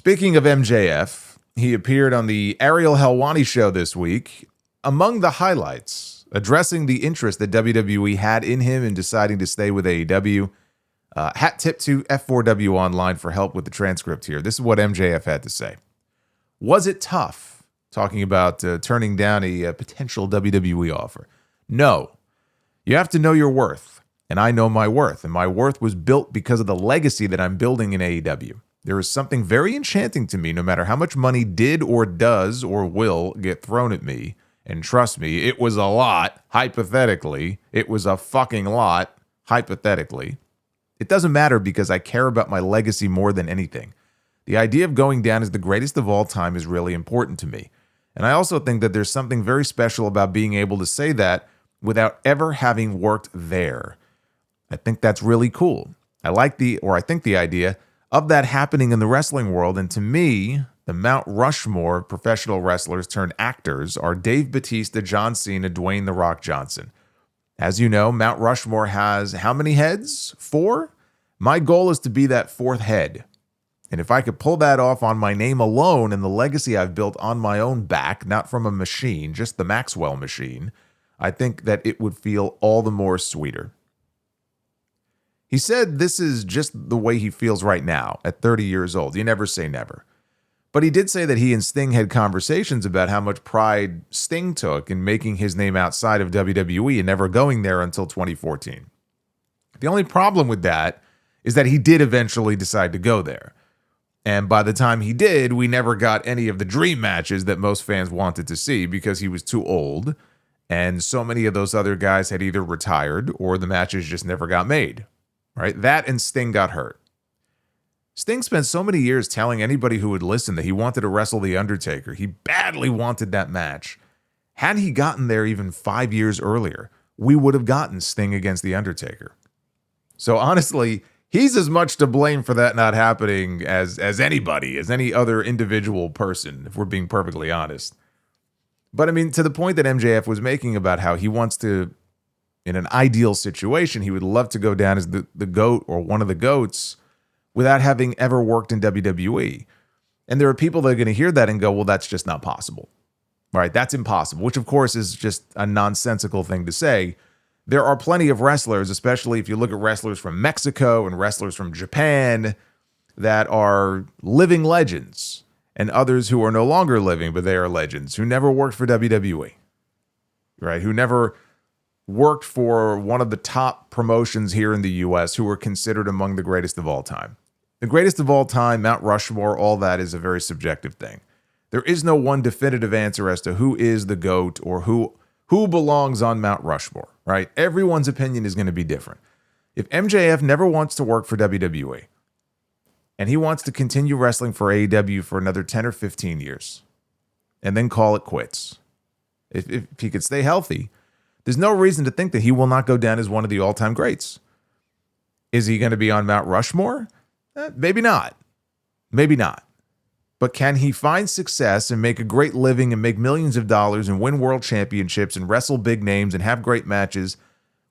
Speaking of MJF, he appeared on the Ariel Helwani Show this week. Among the highlights, addressing the interest that WWE had in him in deciding to stay with AEW. Hat tip to F4W Online for help with the transcript here. This is what MJF had to say. Was it tough, talking about turning down a potential WWE offer? No. You have to know your worth, and I know my worth, and my worth was built because of the legacy that I'm building in AEW. There is something very enchanting to me, no matter how much money did or does or will get thrown at me. And trust me, it was a lot, hypothetically. It was a fucking lot, hypothetically. It doesn't matter because I care about my legacy more than anything. The idea of going down as the greatest of all time is really important to me. And I also think that there's something very special about being able to say that without ever having worked there. I think that's really cool. I think the idea of that happening in the wrestling world. And to me, the Mount Rushmore of professional wrestlers turned actors are Dave Bautista, John Cena, Dwayne "The Rock" Johnson. As you know, Mount Rushmore has how many heads? 4? My goal is to be that 4th head. And if I could pull that off on my name alone and the legacy I've built on my own back, not from a machine, just the Maxwell machine, I think that it would feel all the more sweeter. He said this is just the way he feels right now at 30 years old. You never say never. But he did say that he and Sting had conversations about how much pride Sting took in making his name outside of WWE and never going there until 2014. The only problem with that is that he did eventually decide to go there. And by the time he did, we never got any of the dream matches that most fans wanted to see because he was too old. And so many of those other guys had either retired or the matches just never got made. Right? That and Sting got hurt. Sting spent so many years telling anybody who would listen that he wanted to wrestle The Undertaker. He badly wanted that match. Had he gotten there even 5 years earlier, we would have gotten Sting against The Undertaker. So honestly, he's as much to blame for that not happening as anybody, as any other individual person, if we're being perfectly honest. But I mean, to the point that MJF was making about how he wants to, in an ideal situation, he would love to go down as the GOAT or one of the GOATs without having ever worked in WWE. And there are people that are going to hear that and go, well, that's just not possible. Right? That's impossible, which of course is just a nonsensical thing to say. There are plenty of wrestlers, especially if you look at wrestlers from Mexico and wrestlers from Japan, that are living legends, and others who are no longer living, but they are legends, who never worked for WWE, right? Who never worked for one of the top promotions here in the U.S., who were considered among the greatest of all time. The greatest of all time, Mount Rushmore, all that is a very subjective thing. There is no one definitive answer as to who is the GOAT or who belongs on Mount Rushmore, right? Everyone's opinion is going to be different. If MJF never wants to work for WWE and he wants to continue wrestling for AEW for another 10 or 15 years and then call it quits, if he could stay healthy, there's no reason to think that he will not go down as one of the all-time greats. Is he going to be on Mount Rushmore? Maybe not. Maybe not. But can he find success and make a great living and make millions of dollars and win world championships and wrestle big names and have great matches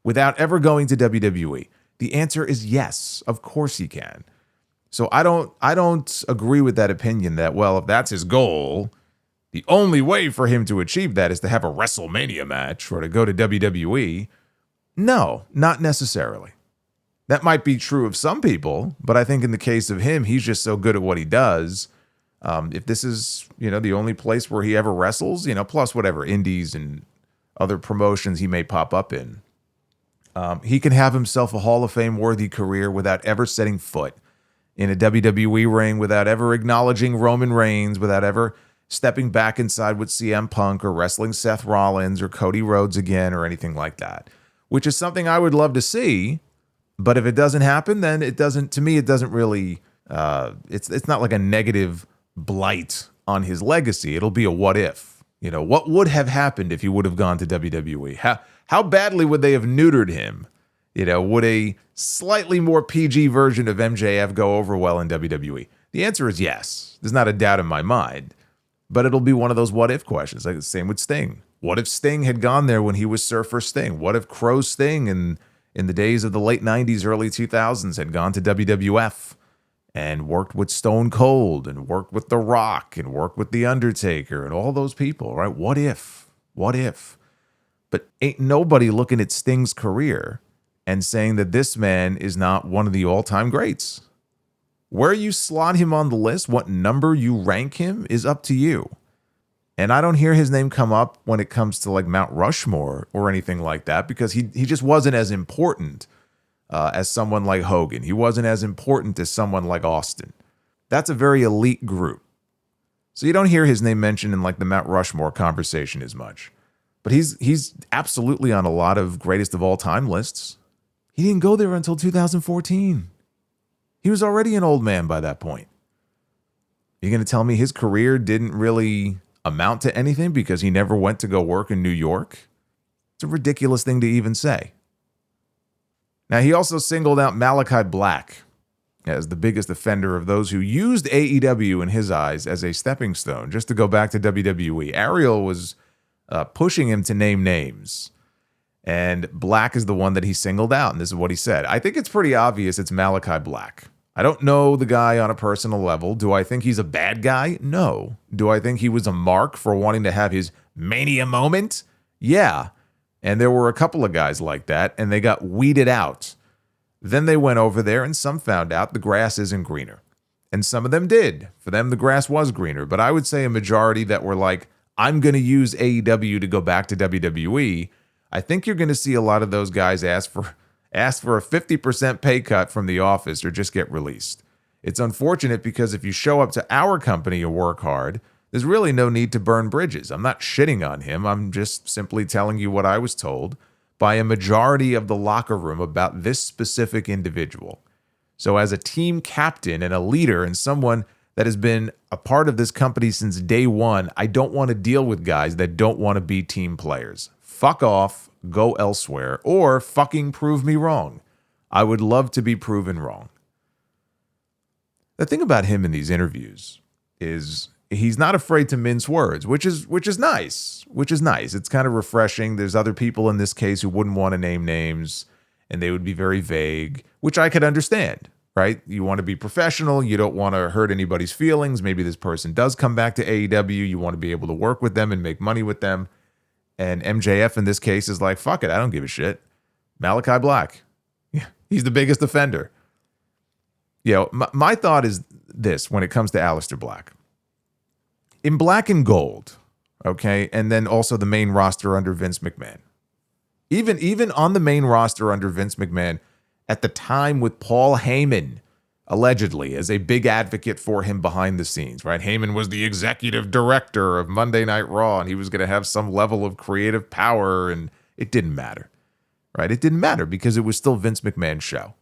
without ever going to WWE? The answer is yes. Of course he can. So I don't agree with that opinion that, well, if that's his goal, the only way for him to achieve that is to have a WrestleMania match or to go to WWE. No, not necessarily. That might be true of some people, but I think in the case of him, he's just so good at what he does. If this is, the only place where he ever wrestles, plus whatever indies and other promotions he may pop up in, he can have himself a Hall of Fame worthy career without ever setting foot in a WWE ring, without ever acknowledging Roman Reigns, without ever stepping back inside with CM Punk or wrestling Seth Rollins or Cody Rhodes again or anything like that, which is something I would love to see. But if it doesn't happen, then it doesn't really, it's not like a negative blight on his legacy. It'll be a what if. What would have happened if he would have gone to WWE? How badly would they have neutered him? Would a slightly more PG version of MJF go over well in WWE? The answer is yes. There's not a doubt in my mind. But it'll be one of those what if questions. Like the same with Sting. What if Sting had gone there when he was Surfer Sting? What if Crow Sting in the days of the late 90s, early 2000s had gone to WWF and worked with Stone Cold and worked with The Rock and worked with The Undertaker and all those people, right? What if? What if? But ain't nobody looking at Sting's career and saying that this man is not one of the all-time greats. Where you slot him on the list, what number you rank him is up to you. And I don't hear his name come up when it comes to like Mount Rushmore or anything like that, because he just wasn't as important as someone like Hogan. He wasn't as important as someone like Austin. That's a very elite group. So you don't hear his name mentioned in like the Mount Rushmore conversation as much. But he's absolutely on a lot of greatest of all time lists. He didn't go there until 2014. He was already an old man by that point. You're going to tell me his career didn't really amount to anything because he never went to go work in New York? It's a ridiculous thing to even say. Now, he also singled out Malakai Black as the biggest offender of those who used AEW in his eyes as a stepping stone just to go back to WWE. Ariel was pushing him to name names, and Black is the one that he singled out, and this is what he said. I think it's pretty obvious it's Malakai Black. I don't know the guy on a personal level. Do I think he's a bad guy? No. Do I think he was a mark for wanting to have his mania moment? Yeah. And there were a couple of guys like that, and they got weeded out. Then they went over there, and some found out the grass isn't greener. And some of them did. For them, the grass was greener. But I would say a majority that were like, I'm going to use AEW to go back to WWE. I think you're going to see a lot of those guys ask for a 50% pay cut from the office or just get released. It's unfortunate because if you show up to our company and work hard, there's really no need to burn bridges. I'm not shitting on him. I'm just simply telling you what I was told by a majority of the locker room about this specific individual. So as a team captain and a leader and someone that has been a part of this company since day one, I don't want to deal with guys that don't want to be team players. Fuck off, go elsewhere, or fucking prove me wrong. I would love to be proven wrong. The thing about him in these interviews is he's not afraid to mince words, which is nice. It's kind of refreshing. There's other people in this case who wouldn't want to name names, and they would be very vague, which I could understand, right? You want to be professional. You don't want to hurt anybody's feelings. Maybe this person does come back to AEW. You want to be able to work with them and make money with them. And MJF in this case is like, fuck it, I don't give a shit. Malakai Black. Yeah, he's the biggest offender. You know, my thought is this when it comes to Aleister Black. In Black and Gold, okay, and then also the main roster under Vince McMahon. Even on the main roster under Vince McMahon, at the time with Paul Heyman, allegedly, as a big advocate for him behind the scenes, right? Heyman was the executive director of Monday Night Raw, and he was going to have some level of creative power, and it didn't matter, right? It didn't matter because it was still Vince McMahon's show.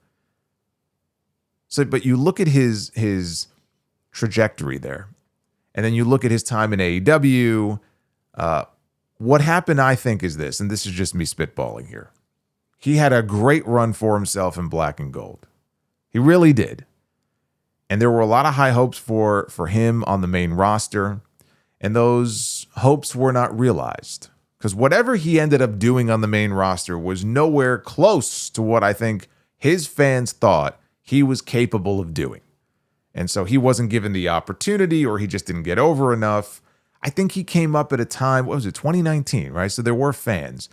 So, but you look at his trajectory there, and then you look at his time in AEW. What happened, I think, is this, and this is just me spitballing here. He had a great run for himself in Black and Gold. He really did. And there were a lot of high hopes for him on the main roster, and those hopes were not realized. Because whatever he ended up doing on the main roster was nowhere close to what I think his fans thought he was capable of doing. And so he wasn't given the opportunity, or he just didn't get over enough. I think he came up at a time, what was it, 2019, right? So there were fans.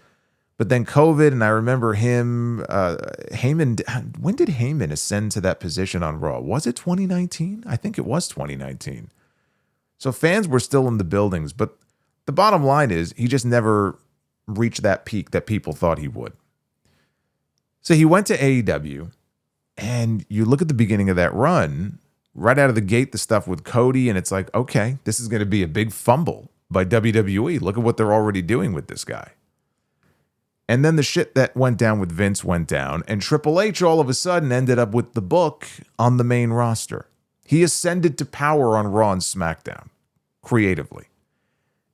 But then COVID, and I remember him, Heyman, when did Heyman ascend to that position on Raw? Was it 2019? I think it was 2019. So fans were still in the buildings, but the bottom line is he just never reached that peak that people thought he would. So he went to AEW, and you look at the beginning of that run, right out of the gate, the stuff with Cody, and it's like, okay, this is going to be a big fumble by WWE. Look at what they're already doing with this guy. And then the shit that went down with Vince went down, and Triple H all of a sudden ended up with the book on the main roster. He ascended to power on Raw and SmackDown, creatively.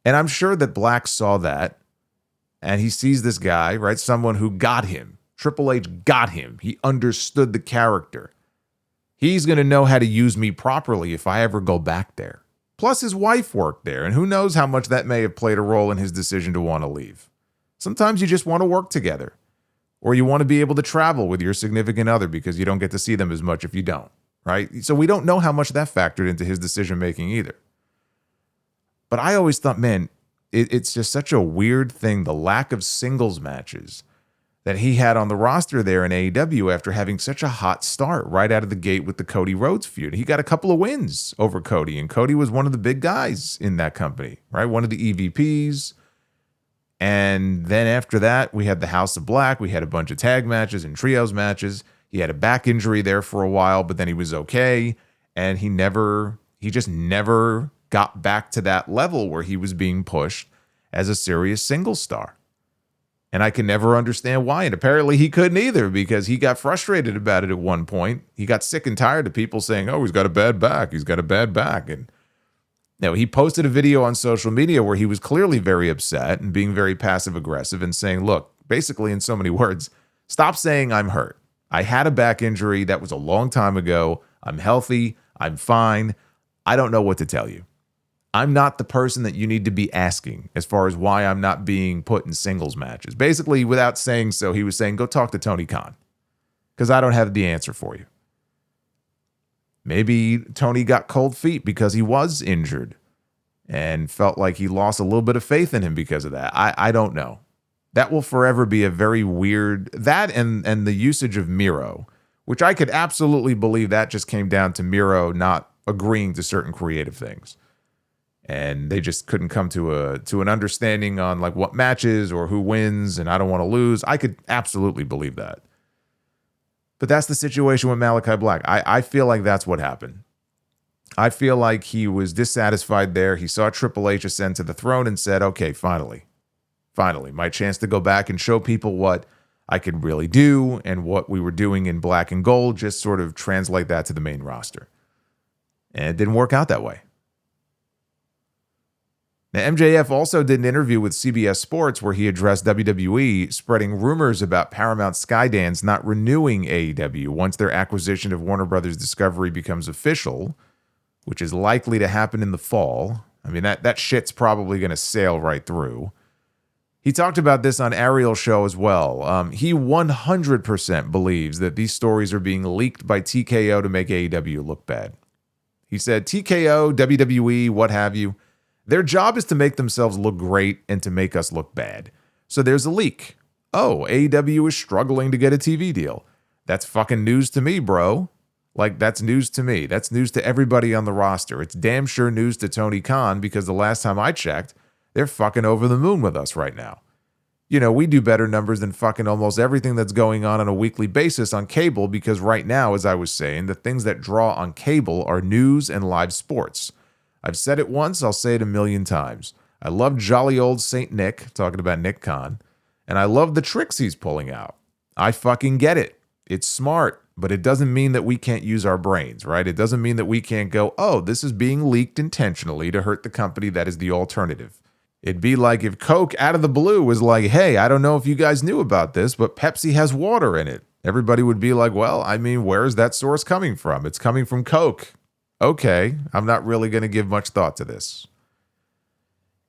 And I'm sure that Black saw that, and he sees this guy, right? Someone who got him. Triple H got him. He understood the character. He's going to know how to use me properly if I ever go back there. Plus, his wife worked there, and who knows how much that may have played a role in his decision to want to leave. Sometimes you just want to work together, or you want to be able to travel with your significant other because you don't get to see them as much if you don't. right? So we don't know how much that factored into his decision-making either. But I always thought, man, it's just such a weird thing, the lack of singles matches that he had on the roster there in AEW after having such a hot start right out of the gate with the Cody Rhodes feud. He got a couple of wins over Cody, and Cody was one of the big guys in that company, right? One of the EVPs. And then after that, we had the House of Black. We had a bunch of tag matches and trios matches. He had a back injury there for a while, but then he was okay. And he just never got back to that level where he was being pushed as a serious single star. And I can never understand why. And apparently he couldn't either, because he got frustrated about it at one point. He got sick and tired of people saying, oh, he's got a bad back. He's got a bad back. And he posted a video on social media where he was clearly very upset and being very passive aggressive and saying, look, basically in so many words, stop saying I'm hurt. I had a back injury. That was a long time ago. I'm healthy. I'm fine. I don't know what to tell you. I'm not the person that you need to be asking as far as why I'm not being put in singles matches. Basically, without saying so, he was saying, go talk to Tony Khan, because I don't have the answer for you. Maybe Tony got cold feet because he was injured and felt like he lost a little bit of faith in him because of that. I don't know. That will forever be a very weird, that and the usage of Miro, which I could absolutely believe that just came down to Miro not agreeing to certain creative things. And they just couldn't come to an understanding on like what matches or who wins, and I don't want to lose. I could absolutely believe that. But that's the situation with Malakai Black. I feel like that's what happened. I feel like he was dissatisfied there. He saw Triple H ascend to the throne and said, okay, finally, my chance to go back and show people what I could really do, and what we were doing in Black and Gold, just sort of translate that to the main roster. And it didn't work out that way. Now, MJF also did an interview with CBS Sports where he addressed WWE, spreading rumors about Paramount Skydance not renewing AEW once their acquisition of Warner Brothers Discovery becomes official, which is likely to happen in the fall. I mean, that shit's probably going to sail right through. He talked about this on Ariel's show as well. He 100% believes that these stories are being leaked by TKO to make AEW look bad. He said, TKO, WWE, what have you, their job is to make themselves look great and to make us look bad. So there's a leak. Oh, AEW is struggling to get a TV deal. That's fucking news to me, bro. Like, that's news to me. That's news to everybody on the roster. It's damn sure news to Tony Khan, because the last time I checked, they're fucking over the moon with us right now. You know, we do better numbers than fucking almost everything that's going on a weekly basis on cable, because right now, as I was saying, the things that draw on cable are news and live sports. I've said it once, I'll say it a million times. I love jolly old Saint Nick, talking about Nick Khan, and I love the tricks he's pulling out. I fucking get it. It's smart, but it doesn't mean that we can't use our brains, right? It doesn't mean that we can't go, oh, this is being leaked intentionally to hurt the company that is the alternative. It'd be like if Coke out of the blue was like, hey, I don't know if you guys knew about this, but Pepsi has water in it. Everybody would be like, well, I mean, where is that source coming from? It's coming from Coke. Okay, I'm not really going to give much thought to this.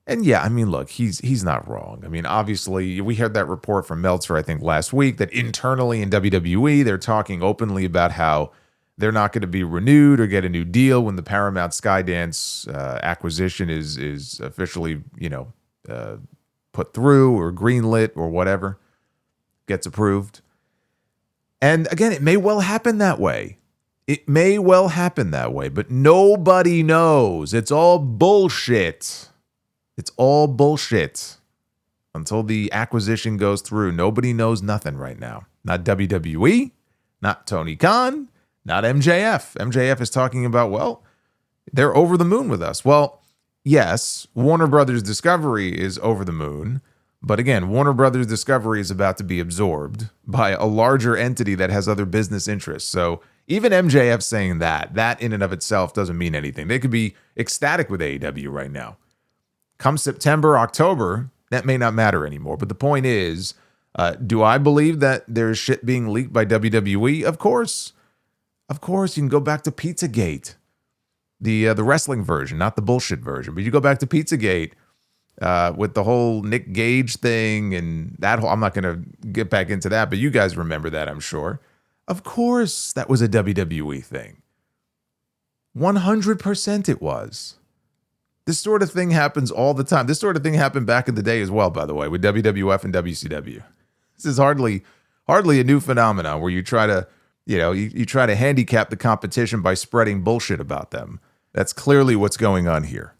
And yeah, I mean, look, he's not wrong. I mean, obviously, we heard that report from Meltzer, I think, last week, that internally in WWE, they're talking openly about how they're not going to be renewed or get a new deal when the Paramount Skydance acquisition is officially, put through or greenlit or whatever, gets approved. And again, it may well happen that way. It may well happen that way, but nobody knows. It's all bullshit. It's all bullshit. Until the acquisition goes through, nobody knows nothing right now. Not WWE, not Tony Khan, not MJF. MJF is talking about, well, they're over the moon with us. Well, yes, Warner Brothers Discovery is over the moon. But again, Warner Brothers Discovery is about to be absorbed by a larger entity that has other business interests. So even MJF saying that in and of itself doesn't mean anything. They could be ecstatic with AEW right now. Come September, October, that may not matter anymore. But the point is, do I believe that there's shit being leaked by WWE? Of course. Of course, you can go back to Pizzagate. The wrestling version, not the bullshit version. But you go back to Pizzagate with the whole Nick Gage thing and that whole, I'm not going to get back into that, but you guys remember that, I'm sure. Of course, that was a WWE thing. 100% it was. This sort of thing happens all the time. This sort of thing happened back in the day as well, by the way, with WWF and WCW. This is hardly a new phenomenon where you try to, you try to handicap the competition by spreading bullshit about them. That's clearly what's going on here.